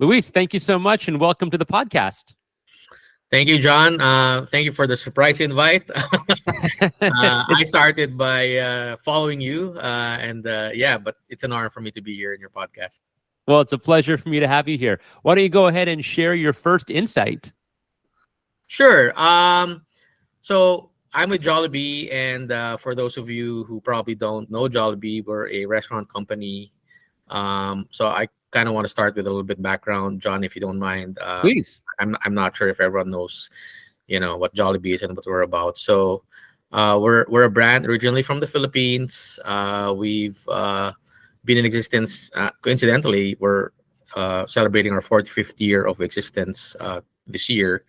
Luis, thank you so much and welcome to the podcast. Thank you, John. Thank you for the surprise invite. I started by following you, and yeah, but it's an honor for me to be here in your podcast. Well, it's a pleasure for me to have you here. Why don't you go ahead and share your first insight? Sure. So I'm with Jollibee, and for those of you who probably don't know Jollibee, we're a restaurant company. So I kind of want to start with a little bit background, John, if you don't mind. Please. I'm not sure if everyone knows, what Jollibee is and what we're about. So we're a brand originally from the Philippines. We've been in existence. Coincidentally, we're celebrating our 45th year of existence this year.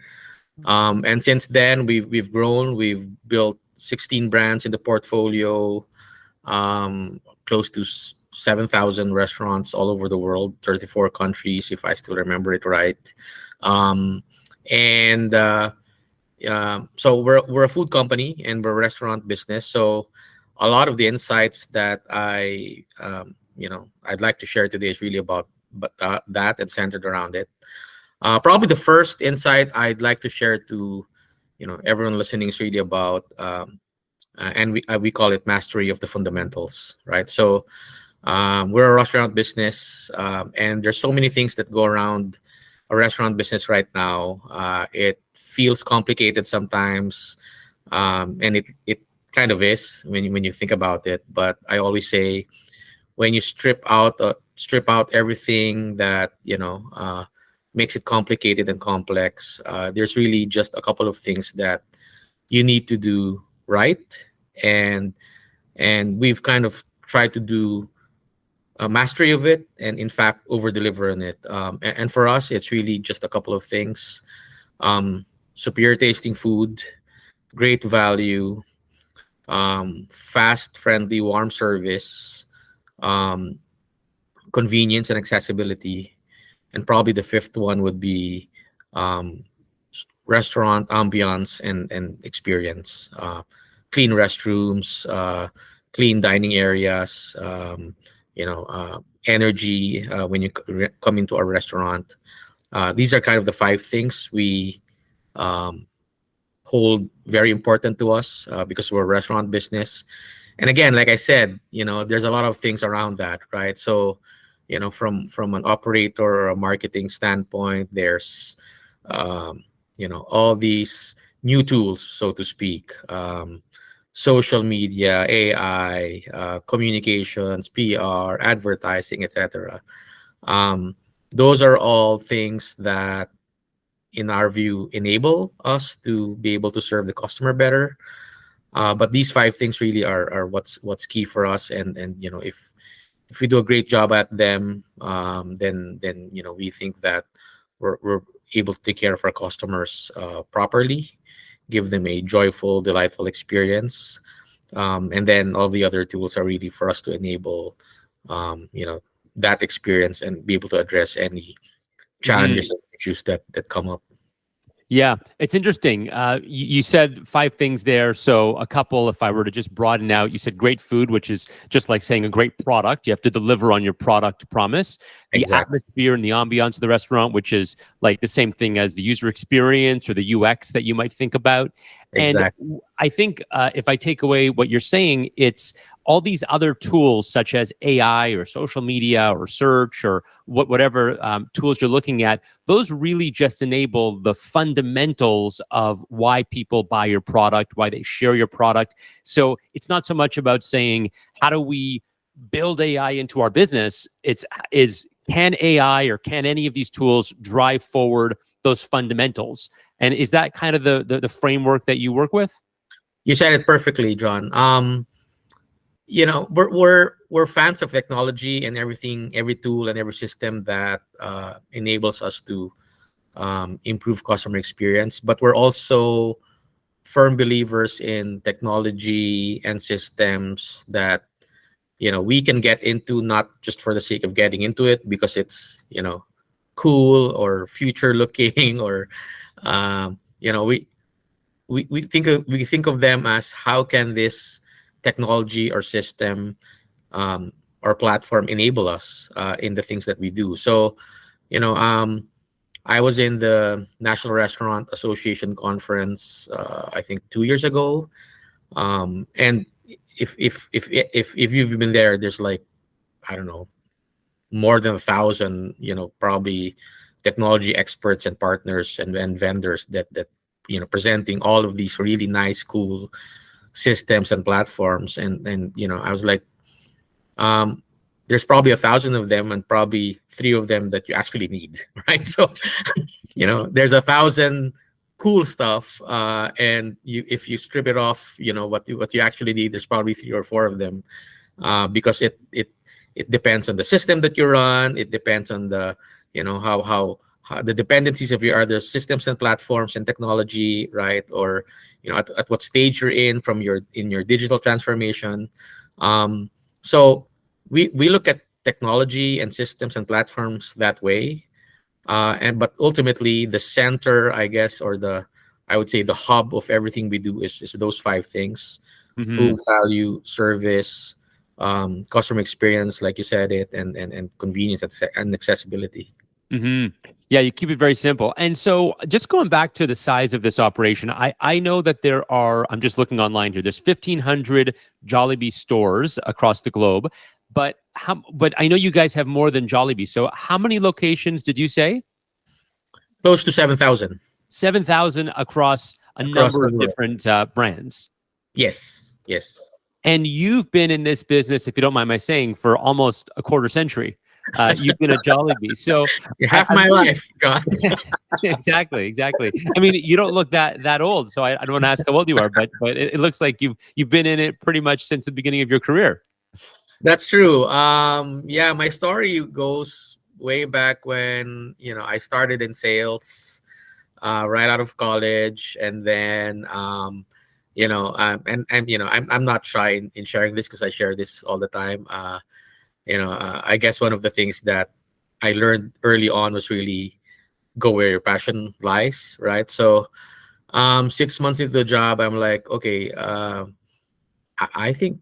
And since then, we've grown. We've built 16 brands in the portfolio, close to 7,000 restaurants all over the world, 34 countries, if I still remember it right. Um, and So we're a food company and we're a restaurant business. So a lot of the insights that I'd like to share today is really about that and centered around it. Probably the first insight I'd like to share to everyone listening is really about and we call it mastery of the fundamentals, right? So we're a restaurant business, and there's so many things that go around a restaurant business right now. It feels complicated sometimes, and it kind of is when you think about it. But I always say, when you strip out everything that makes it complicated and complex, there's really just a couple of things that you need to do right, and we've kind of tried to do a mastery of it, and in fact over deliver on it. And for us, it's really just a couple of things: superior tasting food, great value, fast, friendly, warm service, um, convenience and accessibility, and probably the fifth one would be um, restaurant ambiance and experience. Clean restrooms, clean dining areas, energy when you come into a restaurant. These are kind of the five things we um, hold very important to us, because we're a restaurant business. And again, like I said, there's a lot of things around that, right? So, from an operator or a marketing standpoint, there's all these new tools, so to speak. Social media, AI, communications, PR, advertising, etc. Um, those are all things that, in our view, enable us to be able to serve the customer better. But these five things really are what's key for us, and if we do a great job at them, then we think that we're able to take care of our customers properly, give them a joyful, delightful experience, and then all the other tools are really for us to enable that experience and be able to address any challenges and issues that come up. Yeah, it's interesting. You said five things there. So a couple, if I were to just broaden out, you said great food, which is just like saying a great product. You have to deliver on your product promise. The Exactly. atmosphere and the ambiance of the restaurant, which is like the same thing as the user experience or the UX that you might think about. And Exactly. I think if I take away what you're saying, it's all these other tools such as AI or social media or search or whatever tools you're looking at. Those really just enable the fundamentals of why people buy your product, why they share your product. So it's not so much about saying, how do we build AI into our business? Can AI or can any of these tools drive forward those fundamentals? And is that kind of the framework that you work with? You said it perfectly, John. We're fans of technology and everything, every tool and every system that enables us to improve customer experience. But we're also firm believers in technology and systems that we can get into, not just for the sake of getting into it because it's cool or future looking, or um, you know we we think of them as, how can this technology or system, or platform, enable us in the things that we do. So I was in the National Restaurant Association conference, I think 2 years ago. And if you've been there, there's like, I don't know, more than 1,000, probably technology experts and partners and vendors that presenting all of these really nice, cool systems and platforms. And I was like, um, there's probably 1,000 of them, and probably three of them that you actually need, right? So, there's 1,000 cool stuff, and if you strip it off, what you actually need, there's probably three or four of them, because it depends on the system that you run. It depends on the how the dependencies of your other systems and platforms and technology, right? Or at what stage you're from in your digital transformation. So we look at technology and systems and platforms that way, but ultimately the center, I guess, or I would say the hub of everything we do is those five things: Hmm. food, value, service, customer experience, like you said it, and convenience and accessibility. Hmm. Yeah, you keep it very simple. And so, just going back to the size of this operation, I know that there are. I'm just looking online here. There's 1,500 Jollibee stores across the globe, but But I know you guys have more than Jollibee. So, how many locations did you say? Close to 7,000 7,000 across a across number the of world. different brands. Yes, yes. And you've been in this business, if you don't mind my saying, for almost a quarter century. You've been at Jollibee. So Half I'm my really life, God. exactly, exactly. I mean, you don't look that old, so I don't want to ask how old you are, but it looks like you've been in it pretty much since the beginning of your career. That's true. Yeah, my story goes way back when I started in sales, right out of college, and then and I'm not shy in sharing this because I share this all the time. I guess one of the things that I learned early on was really go where your passion lies, right? So 6 months into the job, I'm like, okay, I think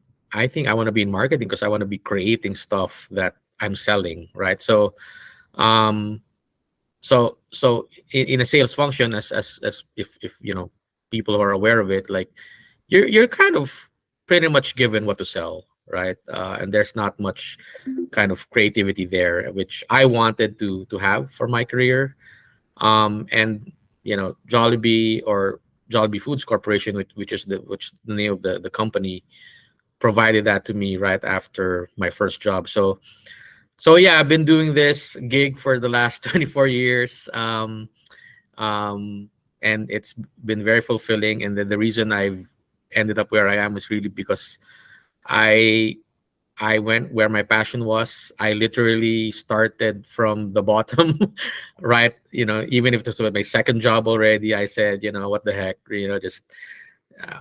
I want to be in marketing because I want to be creating stuff that I'm selling, right? So um in a sales function, as if people who are aware of it, like you're kind of pretty much given what to sell, right? And there's not much kind of creativity there, which I wanted to have for my career. And Jollibee, or Jollibee Foods Corporation, which the name of the company, provided that to me right after my first job. So yeah, I've been doing this gig for the last 24 years. Um, and it's been very fulfilling. And the reason I've ended up where I am is really because I I went where my passion was. I literally started from the bottom, right? Even if this was my second job already, I said, what the heck, just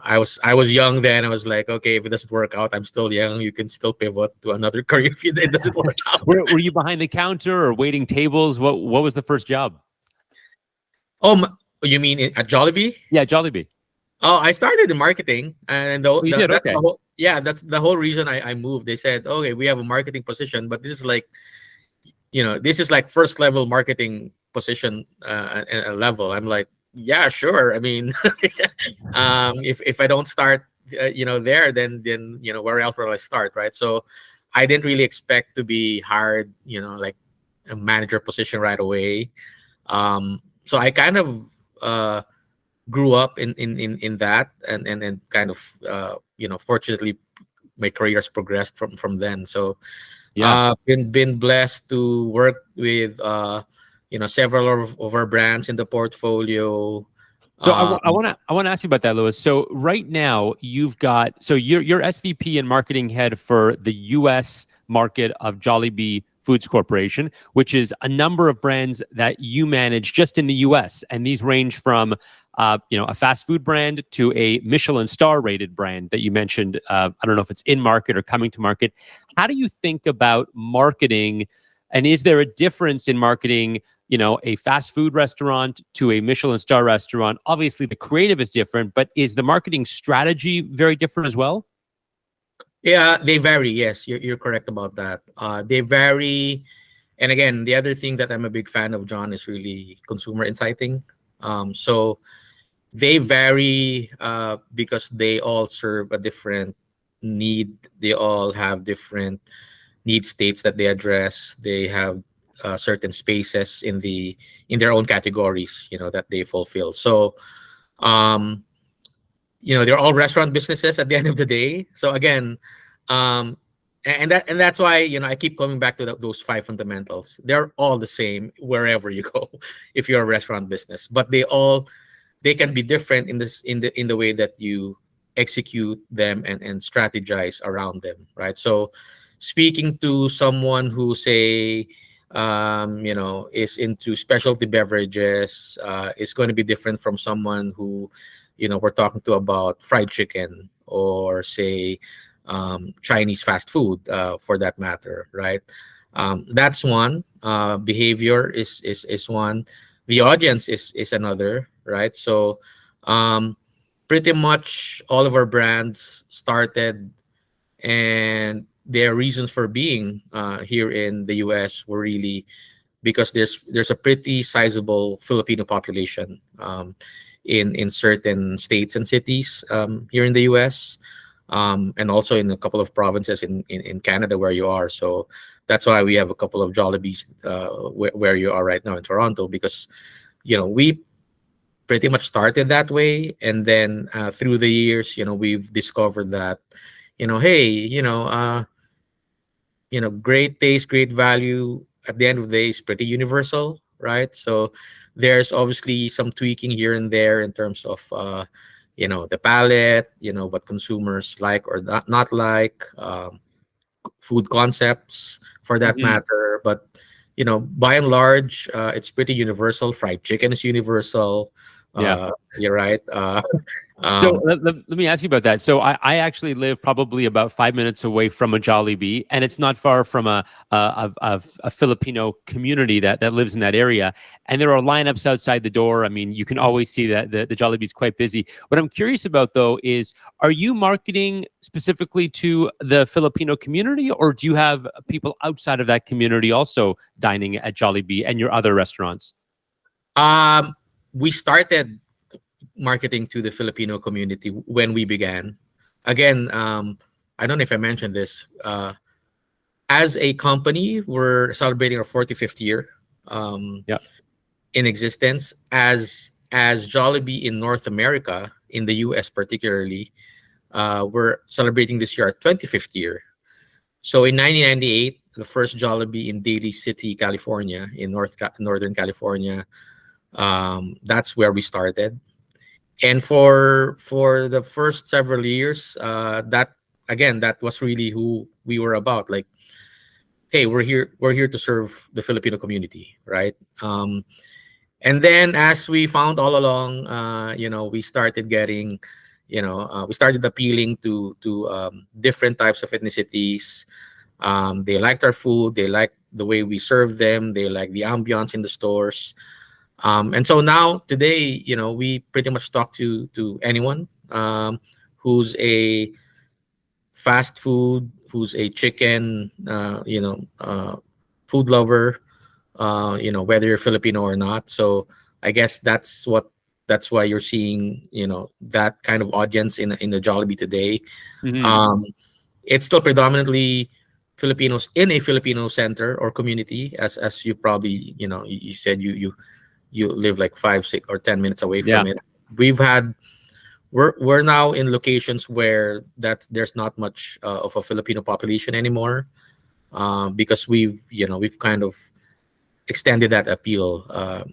I was young then. I was like, okay, if it doesn't work out, I'm still young. You can still pivot to another career if it doesn't work out. Were you behind the counter or waiting tables? What was the first job? Oh, you mean at Jollibee? Yeah, Jollibee. Oh, I started in marketing, and Oh, you did? that's Okay. the whole. Yeah, that's the whole reason I moved. They said, okay, we have a marketing position, but this is like first level marketing position, level. I'm like, yeah, sure. I mean, if I don't start, there, then where else will I start, right? So I didn't really expect to be hired, like a manager position right away. So I kind of grew up in that, and kind of fortunately my career has progressed from then. So Yeah. been blessed to work with several of our brands in the portfolio. So I um want to ask you about that, Louis. So right now you've got you're SVP and marketing head for the U.S. market of Jollibee Foods Corporation, which is a number of brands that you manage just in the U.S. And these range from a fast food brand to a Michelin star rated brand that you mentioned. I don't know if it's in market or coming to market. How do you think about marketing? And is there a difference in marketing, a fast food restaurant to a Michelin star restaurant? Obviously, the creative is different, but is the marketing strategy very different as well? yeah, they vary. Yes, you're correct about that. They vary And again, the other thing that I'm a big fan of, John, is really consumer inciting. So they vary because they all serve a different need. They all have different need states that they address. They have certain spaces in their own categories, that they fulfill. So um, they're all restaurant businesses at the end of the day. So again, um and that's why I keep coming back to those five fundamentals. They're all the same wherever you go if you're a restaurant business, but they can be different in the way that you execute them and strategize around them, right? So speaking to someone who say is into specialty beverages, is going to be different from someone who we're talking to about fried chicken, or say Chinese fast food, for that matter, right? That's one. Behavior is one. The audience is another, right? So um, pretty much all of our brands started, and their reasons for being here in the US were really because there's a pretty sizable Filipino population in certain states and cities here in the US, and also in a couple of provinces in Canada where you are. So that's why we have a couple of Jollibees where you are right now in Toronto, because we pretty much started that way, and then through the years, we've discovered that hey, great taste, great value at the end of the day is pretty universal, right? So there's obviously some tweaking here and there in terms of the palette, what consumers like or not like, food concepts for that Hmm. matter. But by and large, it's pretty universal. Fried chicken is universal. Yeah. You're right. So Um, let me ask you about that. So I actually live probably about 5 minutes away from a Jollibee, and it's not far from a Filipino community that lives in that area. And there are lineups outside the door. I mean, you can always see that the Jollibee is quite busy. What I'm curious about though is, are you marketing specifically to the Filipino community, or do you have people outside of that community also dining at Jollibee and your other restaurants? um, we started marketing to the Filipino community when we began. Again, I don't know if I mentioned this. As a company, we're celebrating our 45th year Yeah. in existence. As Jollibee in North America, in the US particularly, we're celebrating this year our 25th year. So in 1998, the first Jollibee in Daly City, California, in Northern California, that's where we started. And for the first several years, that was really who we were about. Like, hey, we're here to serve the Filipino community, right? And then as we found all along, we started getting, we started appealing to different types of ethnicities. They liked our food, they liked the way we served them, they like the ambiance in the stores. And so now today, we pretty much talk to anyone who's a fast food, who's a chicken, food lover, whether you're Filipino or not. So I guess that's why you're seeing, that kind of audience in the Jollibee today. Hmm. Um, it's still predominantly Filipinos in a Filipino center or community, as you probably, you said you live like 5, 6, or 10 minutes away Yeah. from it. We've had we're now in locations where there's not much of a Filipino population anymore, because we've kind of extended that appeal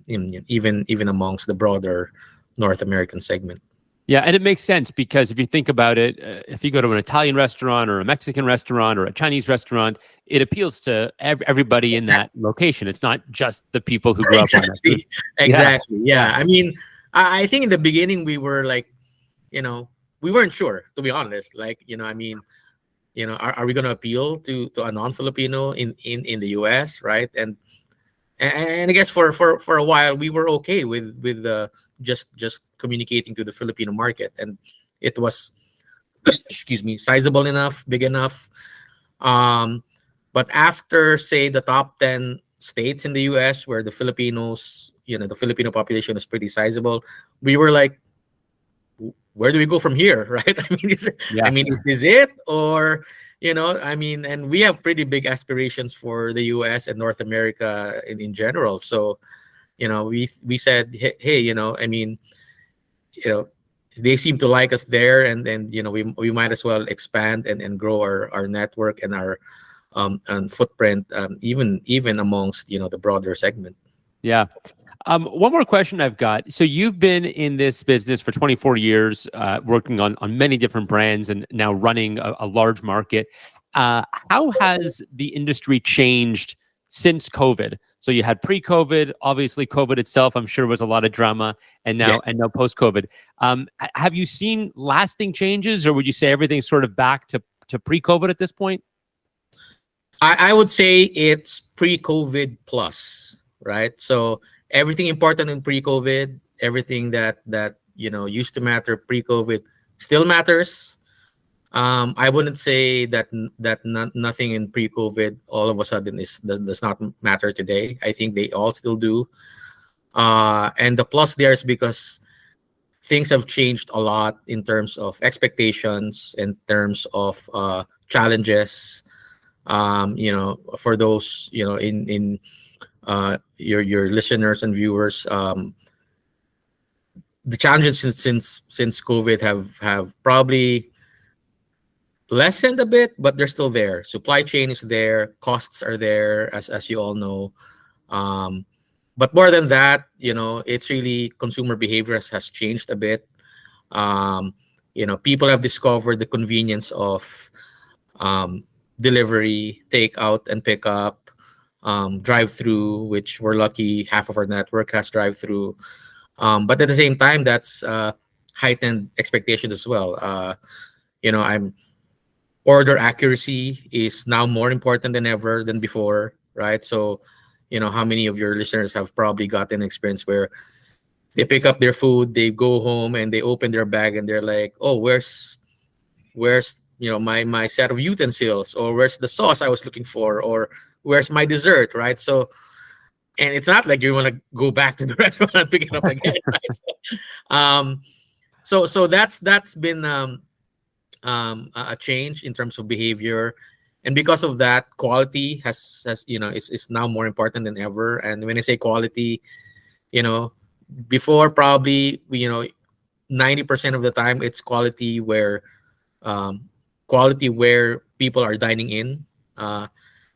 even amongst the broader North American segment. Yeah, and it makes sense because if you think about it, if you go to an Italian restaurant or a Mexican restaurant or a Chinese restaurant, it appeals to everybody in that Exactly. location. It's not just the people who grew up on that food. Exactly. Yeah, Exactly. yeah, Yeah. I mean, I think in the beginning we were like, we weren't sure, to be honest. Like, I mean, are we going to appeal to a non-Filipino in the US, right? And I guess for a while we were okay with just communicating to the Filipino market, and it was excuse me, sizable enough, big enough. Um, but after say the top 10 states in the US where the Filipinos, the Filipino population is pretty sizable, we were like, where do we go from here, right? Yeah. Is this it? Or, and we have pretty big aspirations for the US and North America in general. So, we said, hey, you know, they seem to like us there, and we might as well expand and grow our network and our and footprint, even amongst the broader segment. Yeah. One more question I've got. So you've been in this business for 24 years, working on many different brands and now running a large market. How has the industry changed since COVID? So you had pre-COVID, obviously COVID itself, I'm sure was a lot of drama, and Yeah. now post-COVID. Have you seen lasting changes, or would you say everything's sort of back to pre-COVID at this point? I would say it's pre-COVID plus, right? So everything important in pre-COVID, everything that used to matter pre-COVID still matters. I wouldn't say that nothing in pre-COVID all of a sudden does not matter today. I think they all still do. And the plus there is because things have changed a lot in terms of expectations, in terms of challenges. For those in your listeners and viewers, the challenges since COVID have probably lessened a bit, but they're still there. Supply chain is there, costs are there, as you all know. Um, but more than that, it's really consumer behavior has changed a bit. People have discovered the convenience of delivery, takeout, and pickup, drive-through, which we're lucky half of our network has drive-through. But at the same time, that's heightened expectations as well. I'm order accuracy is now more important than ever than before, right? So, how many of your listeners have probably gotten an experience where they pick up their food, they go home, and they open their bag, and they're like, "Oh, where's my set of utensils, or where's the sauce I was looking for, or where's my dessert?" Right? So, and it's not like you want to go back to the restaurant and pick it up again, right? Um, so that's been a change in terms of behavior, and because of that, quality is now more important than ever. And when I say quality, you know before, probably 90% of the time it's um, quality where people are dining in.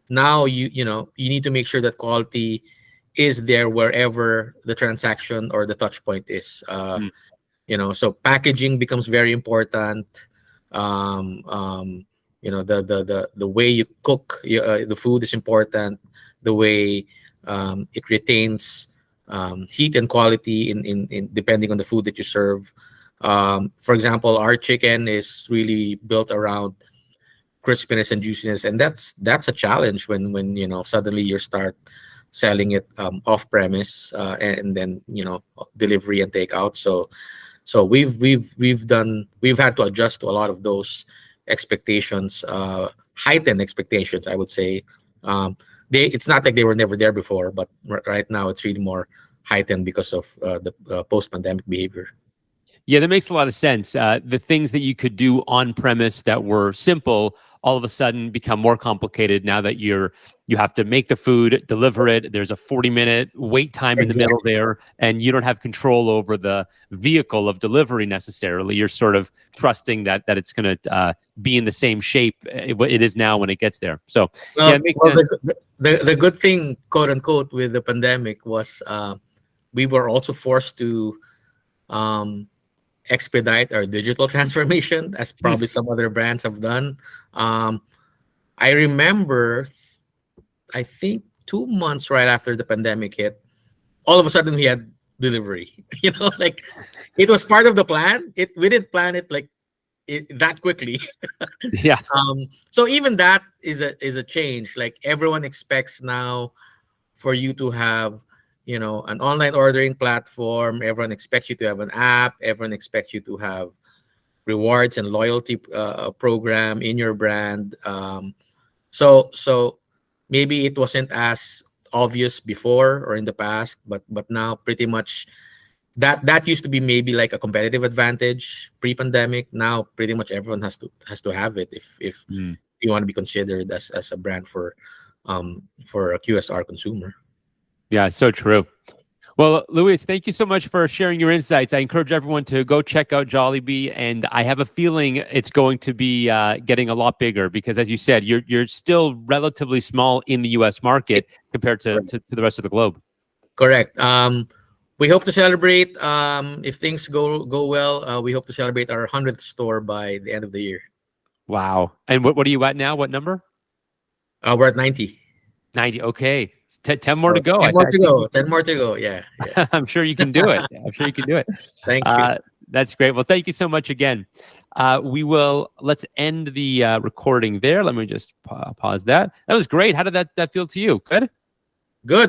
Now you need to make sure that quality is there wherever the transaction or the touch point is. Mm. So packaging becomes very important. um, um, the way you cook the food is important. The way it retains heat and quality in depending on the food that you serve. For example, our chicken is really built around crispiness and juiciness, and that's a challenge when suddenly you start selling it off premise, and then delivery and takeout. So we've had to adjust to a lot of those expectations, heightened expectations, I would say. It's not like they were never there before, but right now it's really more heightened because of the post-pandemic behavior. Yeah, that makes a lot of sense. The things that you could do on premise that were simple all of a sudden become more complicated now that you have to make the food, deliver it. There's a 40-minute wait time in the middle Exactly. there, and you don't have control over the vehicle of delivery necessarily. You're sort of trusting that it's going to be in the same shape it is now when it gets there. So yeah, it makes Well, sense. the good thing, quote unquote, with the pandemic was we were also forced to um, expedite our digital transformation, as probably some other brands have done. Um, I remember, I think 2 months right after the pandemic hit, all of a sudden we had delivery. Like it was part of the plan. We didn't plan it like that quickly. Yeah. So even that is a change. Like everyone expects now for you to have an online ordering platform. Everyone expects you to have an app. Everyone expects you to have rewards and loyalty program in your brand. So maybe it wasn't as obvious before or in the past, but now pretty much that used to be maybe like a competitive advantage pre-pandemic. Now pretty much everyone has to have it if Mm. you want to be considered as a brand for a QSR consumer. Yeah, so true. Well, Luis, thank you so much for sharing your insights. I encourage everyone to go check out Jollibee, and I have a feeling it's going to be getting a lot bigger because, as you said, you're still relatively small in the U.S. market compared to the rest of the globe. Correct. We hope to celebrate if things go well. We hope to celebrate our 100th store by the end of the year. Wow. And what are you at now? What number? We're at 90. 90. Okay. 10 more to So go. 10 more I to think go. 10 more to go. Yeah. I'm sure you can do it. I'm sure you can do it. Thank you. That's great. Well, thank you so much again. Let's end the recording there. Let me just pause that. That was great. How did that feel to you? Good? Good.